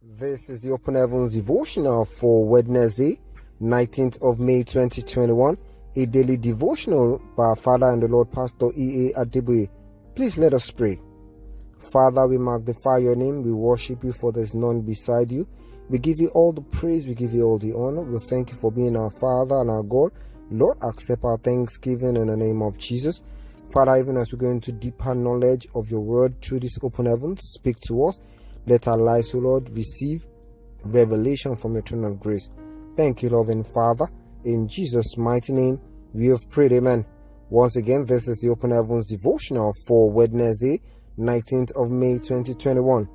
This is the Open Heavens devotional for Wednesday, 19th of May 2021, a daily devotional by our Father and the Lord Pastor E.A. Adeboye. Please let us pray. Father, we magnify your name, we worship you, for there is none beside you. We give you all the praise, we give you all the honor. We thank you for being our Father and our God. Lord, accept our thanksgiving in the name of Jesus. Father, even as we go into deeper knowledge of your word through this open heavens, speak to us. Let our lives, O Lord, receive revelation from your throne of grace. Thank you, loving Father. In Jesus' mighty name, we have prayed. Amen. Once again, this is the Open Heavens devotional for Wednesday, 19th of May 2021.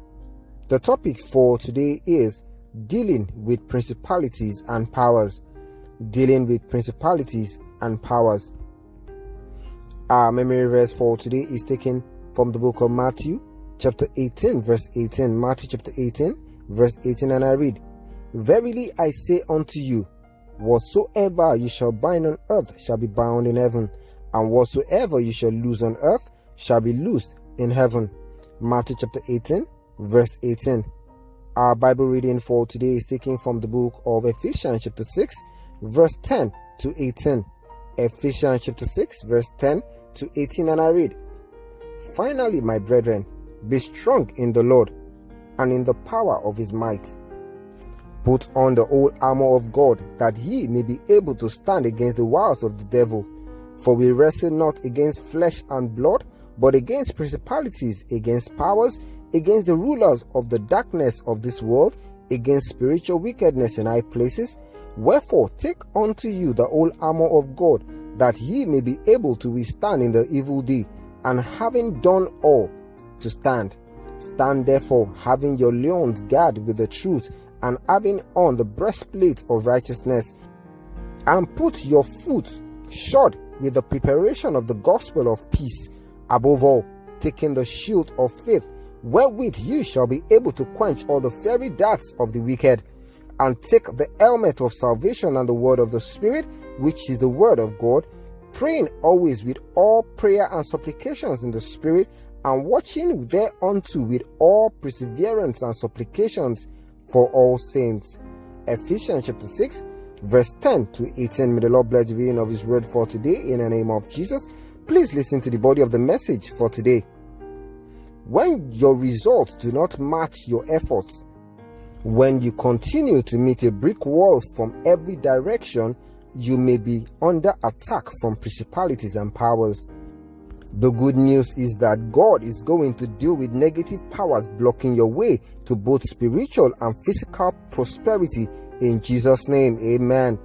The topic for today is dealing with principalities and powers. Dealing with principalities and powers. Our memory verse for today is taken from the book of Matthew, chapter 18, verse 18. Matthew chapter 18, verse 18, and I read, Verily I say unto you, whatsoever you shall bind on earth shall be bound in heaven, and whatsoever you shall loose on earth shall be loosed in heaven. Matthew chapter 18, verse 18. Our Bible reading for today is taken from the book of Ephesians chapter 6, verse 10 to 18. Ephesians chapter 6, verse 10 to 18, and I read, Finally, my brethren, be strong in the Lord and in the power of his might. Put on the whole armor of God, that ye may be able to stand against the wiles of the devil. For we wrestle not against flesh and blood, but against principalities, against powers, against the rulers of the darkness of this world, against spiritual wickedness in high places. Wherefore take unto you the whole armor of God, that ye may be able to withstand in the evil day, and having done all, to stand. Stand therefore, having your loins girded with the truth, and having on the breastplate of righteousness, and put your foot shod with the preparation of the gospel of peace. Above all, taking the shield of faith, wherewith you shall be able to quench all the fiery darts of the wicked, and take the helmet of salvation and the word of the Spirit, which is the word of God, praying always with all prayer and supplications in the Spirit, and watching thereunto with all perseverance and supplications for all saints. Ephesians chapter 6, verse 10 to 18. May the Lord bless the reading of his word for today in the name of Jesus. Please listen to the body of the message for today. When your results do not match your efforts, when you continue to meet a brick wall from every direction, you may be under attack from principalities and powers. The good news is that God is going to deal with negative powers blocking your way to both spiritual and physical prosperity in Jesus' name. Amen.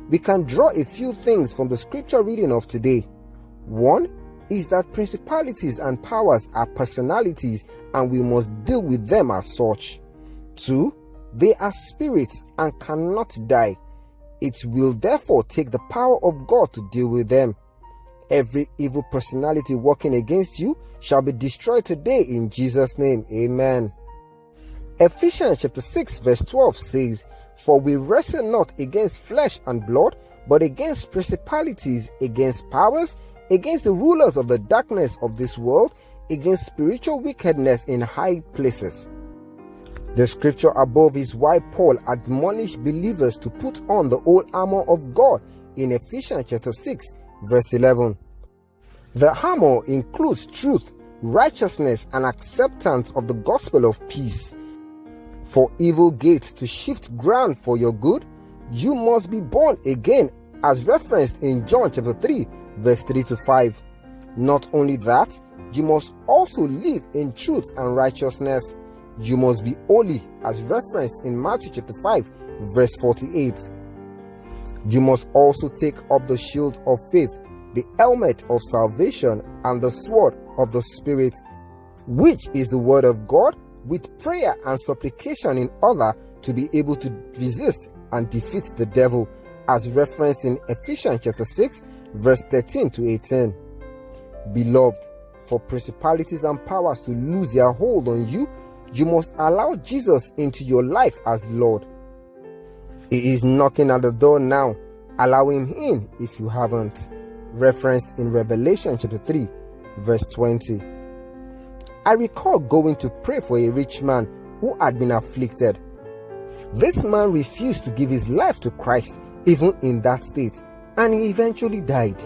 We can draw a few things from the scripture reading of today. One is that principalities and powers are personalities, and we must deal with them as such. Two, they are spirits and cannot die. It will therefore take the power of God to deal with them. Every evil personality working against you shall be destroyed today in Jesus' name. Amen. Ephesians chapter 6 verse 12 says, For we wrestle not against flesh and blood, but against principalities, against powers, against the rulers of the darkness of this world, against spiritual wickedness in high places. The scripture above is why Paul admonished believers to put on the whole armor of God in Ephesians chapter 6 verse 11. The armor includes truth, righteousness, and acceptance of the gospel of peace. For evil gates to shift ground for your good, you must be born again, as referenced in John chapter 3 verse 3 to 5. Not only that, you must also live in truth and righteousness. You must be holy, as referenced in Matthew chapter 5 verse 48. You must also take up the shield of faith, the helmet of salvation, and the sword of the Spirit, which is the word of God, with prayer and supplication in order to be able to resist and defeat the devil, as referenced in Ephesians chapter 6 verse 13 to 18. Beloved, for principalities and powers to lose their hold on you, you must allow Jesus into your life as Lord. He is knocking at the door now. Allow him in if you haven't. Referenced in Revelation chapter 3 verse 20. I recall going to pray for a rich man who had been afflicted. This man refused to give his life to Christ even in that state, and he eventually died.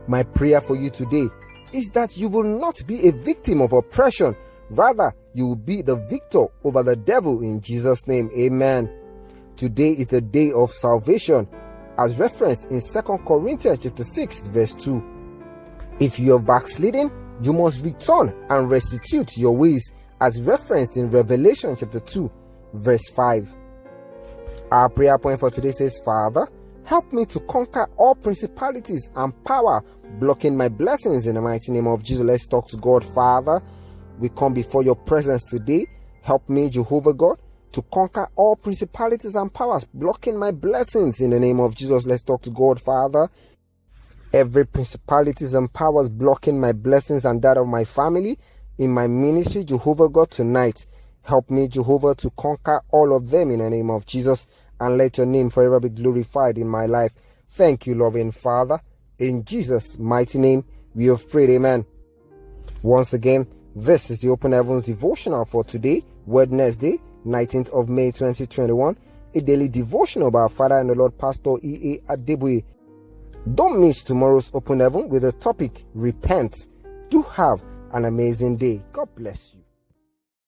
My prayer for you today is that you will not be a victim of oppression. Rather, you will be the victor over the devil in Jesus' name. Amen. Today is the day of salvation, as referenced in 2 Corinthians chapter 6, verse 2. If you have backslidden, you must return and restitute your ways, as referenced in Revelation chapter 2, verse 5. Our prayer point for today says, Father, help me to conquer all principalities and power blocking my blessings in the mighty name of Jesus. Let's talk to God. Father, we come before your presence today. Help me, Jehovah God, to conquer all principalities and powers blocking my blessings in the name of Jesus. Let's talk to God. Father, every principalities and powers blocking my blessings and that of my family in my ministry, Jehovah God, tonight, help me, Jehovah, to conquer all of them in the name of Jesus, and let your name forever be glorified in my life. Thank you, loving Father. In Jesus' mighty name, we have prayed. Amen. Once again, this is the Open Heavens devotional for today, Wednesday, 19th of May 2021, a daily devotional by our Father and the Lord Pastor E.A. Adeboye. Don't miss tomorrow's Open Heaven with the topic, Repent. Do have an amazing day. God bless you.